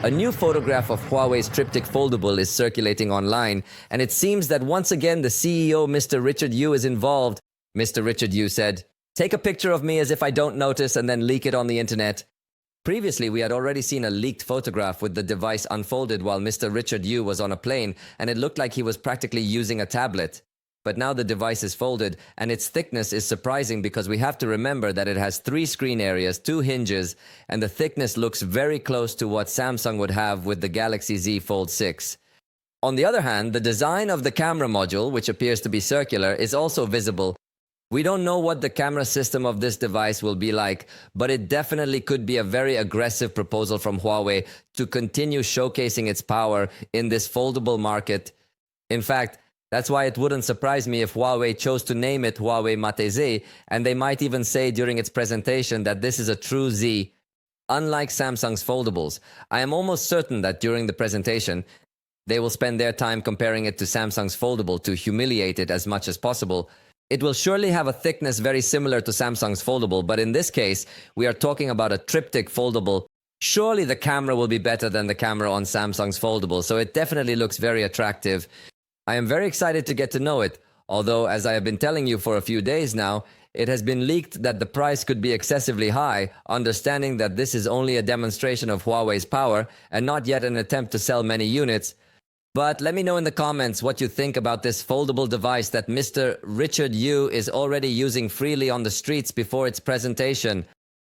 A new photograph of Huawei's triptych foldable is circulating online, and it seems that once again the CEO, Mr. Richard Yu, is involved. Mr. Richard Yu said, "Take a picture of me as if I don't notice and then leak it on the internet." Previously, we had already seen a leaked photograph with the device unfolded while Mr. Richard Yu was on a plane, and it looked like he was practically using a tablet. But now the device is folded, and its thickness is surprising because we have to remember that it has 3 screen areas, 2 hinges, and the thickness looks very close to what Samsung would have with the Galaxy Z Fold 6. On the other hand, the design of the camera module, which appears to be circular, is also visible. We don't know what the camera system of this device will be like, but it definitely could be a very aggressive proposal from Huawei to continue showcasing its power in this foldable market. In fact, that's why it wouldn't surprise me if Huawei chose to name it Huawei Mate Z, and they might even say during its presentation that this is a true Z. Unlike Samsung's foldables, I am almost certain that during the presentation, they will spend their time comparing it to Samsung's foldable to humiliate it as much as possible. It will surely have a thickness very similar to Samsung's foldable, but in this case, we are talking about a triptych foldable. Surely the camera will be better than the camera on Samsung's foldable, so it definitely looks very attractive. I am very excited to get to know it, although, as I have been telling you for a few days now, it has been leaked that the price could be excessively high, understanding that this is only a demonstration of Huawei's power and not yet an attempt to sell many units. But let me know in the comments what you think about this foldable device that Mr. Richard Yu is already using freely on the streets before its presentation.